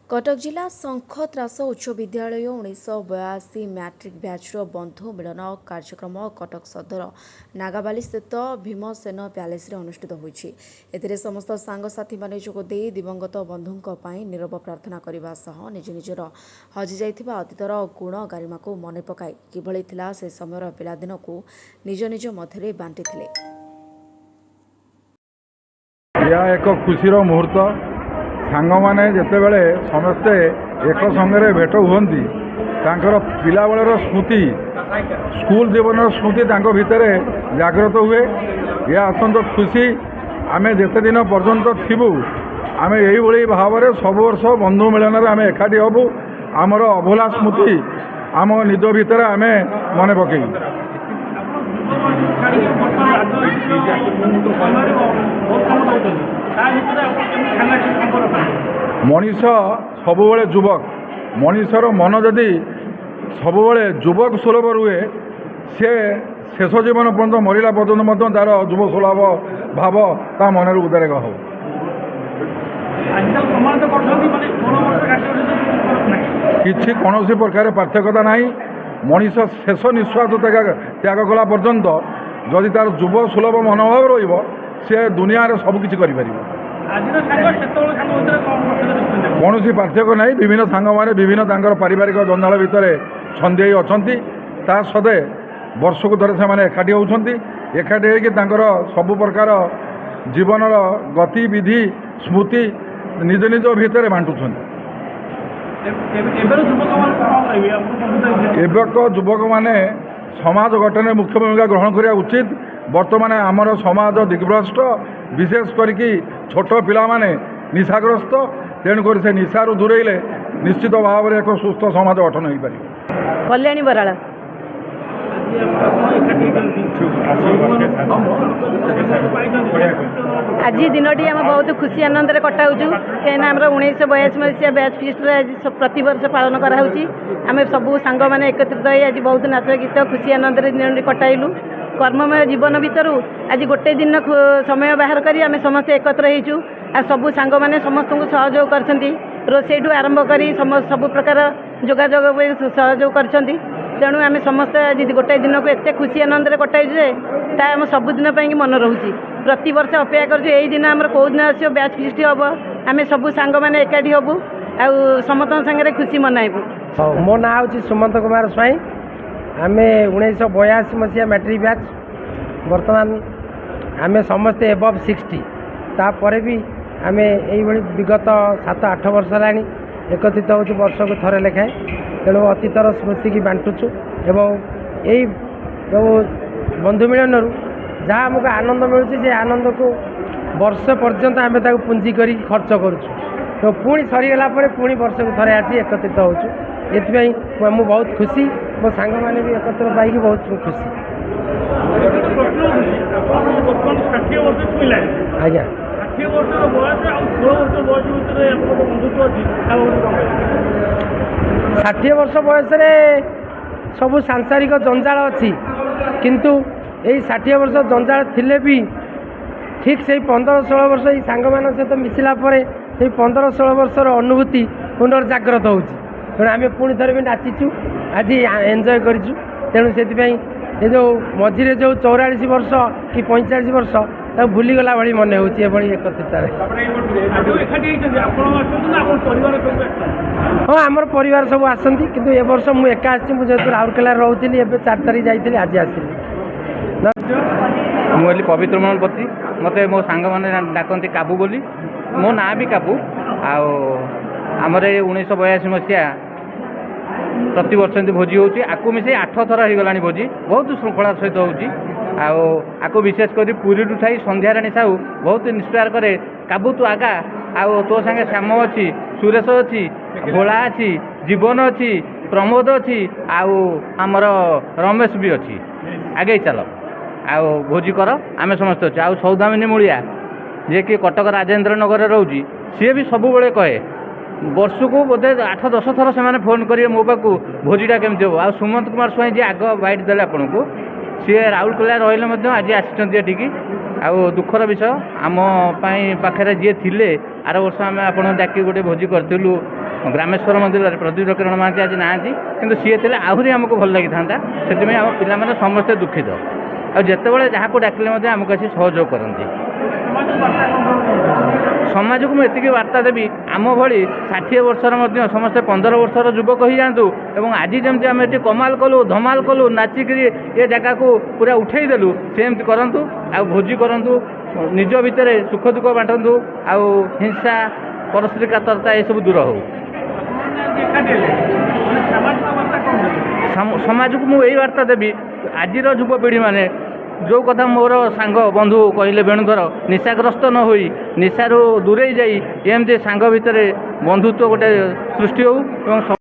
कटक जिला शंखत्रास उच्च विद्यालय 1982 मैट्रिक बैचर बंधु मिलन कार्यक्रम कटक सदर नागाबाली स्थित भीमसेन प्यालेस अनुष्ठित होइछि। एथिरे समस्त सांगसाथी माने जोगदे दिवंगत बंधुंक पई नीरव प्रार्थना करने सह निज निजर हजि जाइथिबा अतीतर गुण गारिमा को मने पकाई किभଳି थिला से समयर पिलादिन को निज निज मध्यरे बांटिथिले। यह एक खुशीर मुहूर्त सांग माने जेतेबेले समस्ते एक संगे भेट हुंती पिला बेलर स्मृति स्कूल जीवन स्मृति भितर जागृत हुए। यह अत्यंत खुशी आमे जेते दिन पर्यंत थिबु आमे यही भाव में सब वर्ष बंधु मिलन आमे एकाठी हबु आमर अभुला स्मृति आम निज भितर आमे मन पकई। मनीष सबुबले युवक मनीषर मन जदि सबुबले युवक सुलभ रुहे सी शेष जीवन पर्यंत मरला पर्यंत तार युव सुलभ भाव ता मन उद्रेक हो। किसी कौन प्रकार पार्थक्यता ना मनीष शेष निश्वास त्याग कला पर्यंत जदि तार युव सुलभ मनोभाव रे दुनिया सबकि कौन पार्थक्य ना विभिन्न सांग मैंने विभिन्न पारिवारिक जंजाल भितर छंदी अच्छा ता सदे वर्ष को थोड़े से एकाठी होती एकाठी होकर सबु प्रकार जीवन गतिविधि स्मृति निज निज भितर बांटुंट। एवक युवक मैंने समाज गठन में मुख्य भूमिका ग्रहण करा उचित। बर्तमान आमर समाज दिग्भ्रष्ट विशेष करके छोट पिला माने निशाग्रस्त तेणुक से निशारू दूरेले निश्चित भाव में एक सुस्थ समाज गठन हो पार। कल्याणी बराला आज दिनटी आम बहुत खुशी आनंद कटाऊ कहीं 1982 मसीहा बैच फिस्ट आज प्रति वर्ष पालन कराऊँगी। आम सबू सांग मैंने एकत्रित हो आज बहुत नाच गीत खुशी आनंद दिन कटाइलु। कर्ममय जीवन भितर आज गोटे दिन समय बाहर करी आम समस्ते एकत्र होइचु। आ सबू सांग मैंने समस्त को सहयोग करछंती रोषेठू आरंभ करी सब प्रकार जोगाजोग सहयोग करछंती। तेणु आम समस्ते आज गोटे दिन को एत खुशी आनंद कटाइचु जे आम सबुदिन कि मन रोचे। प्रति वर्ष अपेक्षा करछु एई दिन आमर कौ दिन आसो बैच फिस्ट हम आम सबू सांग मैंने एकाठी हबु आ समस्त संगे खुशी मनाइबु। मो ना हूँ सुमंत कुमार स्वाई। आम 1982 मसीहा मैट्रिक बैच बर्तमान आम समस्ते एबव 60 तापर भी आम यही विगत 7-8 वर्ष है एकत्रित हो वर्ष को थरे लेखाएं। तेणु अतीतर स्मृति की बांटुचु एवं यही जो बंधु मिलन जहाँ आमको आनंद मिलूँ से आनंद को वर्ष पर्यंत आम पुंजी कर खर्च करुचु। तो पुणी सरीगला पुणी वर्ष को थरे आसी एकत्रित होचु। एथि मु बहुत खुशी मो सांग मैंने भी एकत्र पाई बहुत खुशी। आज्ञा 60 वर्ष बयस सबू सांसारिक जंजाल अच्छी किंतु यही 60 वर्ष जंजाल थिले भी ठीक से 15-16 वर्ष ये सांग मान सहित मिसिला 15-16 वर्षर अनुभूति पुनर्जाग्रत होची। तेणु आम पुणी थर भी नाचीचु आज एंजय करूँ। तेणु से ये जो मझे जो 44 वर्ष कि 45 वर्ष भूलीगला भाई मन हो एकत्रित। हाँ आमर परिवार सब आसती किंतु ए वर्ष मुझे एका मुझे राउरकेला रोली ए 4 तारीख जाइए आज आसली। मुझे पवित्र मनोपति मत मो सांग मैंने डाकती काबू बोली मो ना भी काबू आमर 1982 मसीहा प्रति वर्ष भोजी होची आकु मिसे 8 थर हो गला भोजी बहुत श्रृंखला सहित होची। विशेष कर पुरी उठाई संध्याराणी साहू बहुत इंस्पायर करे काबू तू आगा आओ तो संगे श्याम अच्छी सुरेश अच्छी भोला अच्छी जीवन अच्छी प्रमोद अच्छी आमर रमेश भी अच्छी आगे चल आओ भोजी कर आम समस्त अच्छे आ सौदामिनी मूलिया जे कि कटक राजेन्द्र नगर रोची सी भी सब बेले कहे वर्ष को बोधे 8-10 थर से फोन करेंगे मो पाक भोजीटा केमती हम आ सुमंत कुमार स्वाई जी आग बैठ दे आपन को सी राउरकेला रही आज आसिक आ दुखर विषय आम पाखे जी थे आर वर्ष आम आप डाक गोटे भोजी करूँ ଗ୍ରାମେଶ୍ୱର ମନ୍ଦିରରେ ପ୍ରଦୀପ କିରଣ ମହାନ୍ତି ଆଜି ନାହାନ୍ତି, କିନ୍ତୁ ସିଏ ଥିଲେ ଆହୁରି ଆମକୁ ଭଲ ଲାଗିଥାନ୍ତା। ସେଥିପାଇଁ ଆମ ପିଲାମାନେ ସମସ୍ତେ ଦୁଃଖିତ, ଆଉ ଯେତେବେଳେ ଯାହାକୁ ଡାକିଲେ ମଧ୍ୟ ଆମକୁ ଆସି ସହଯୋଗ କରନ୍ତି। ସମାଜକୁ ମୁଁ ଏତିକି ବାର୍ତ୍ତା ଦେବି, ଆମ ଭଳି 60 ବର୍ଷର ମଧ୍ୟ ସମସ୍ତେ 15 ବର୍ଷର ଯୁବକ ହୋଇଯାଆନ୍ତୁ ଏବଂ ଆଜି ଯେମିତି ଆମେ ଏଠି କମାଲ କଲୁ, ଧମାଲ କଲୁ, ନାଚିକିରି ଏ ଜାଗାକୁ ପୁରା ଉଠେଇ ଦେଲୁ, ସେମିତି କରନ୍ତୁ। ଆଉ ଭୋଜି କରନ୍ତୁ, ନିଜ ଭିତରେ ସୁଖ ଦୁଃଖ ବାଣ୍ଟନ୍ତୁ, ଆଉ ହିଂସା ପରଶ୍ରୀକାତରତା ଏସବୁ ଦୂର ହେଉ। ସମାଜକୁ ମୁଁ ଏଇ ବାର୍ତ୍ତା ଦେବି, ଆଜିର ଯୁବପିଢ଼ିମାନେ ଯେଉଁ କଥା ମୋର ସାଙ୍ଗ ବନ୍ଧୁ କହିଲେ ବେଣୁଧର, ନିଶାଗ୍ରସ୍ତ ନ ହୋଇ ନିଶାରୁ ଦୂରେଇ ଯାଇ ଏମିତି ସାଙ୍ଗ ଭିତରେ ବନ୍ଧୁତ୍ୱ ଗୋଟେ ସୃଷ୍ଟି ହେଉ ଏବଂ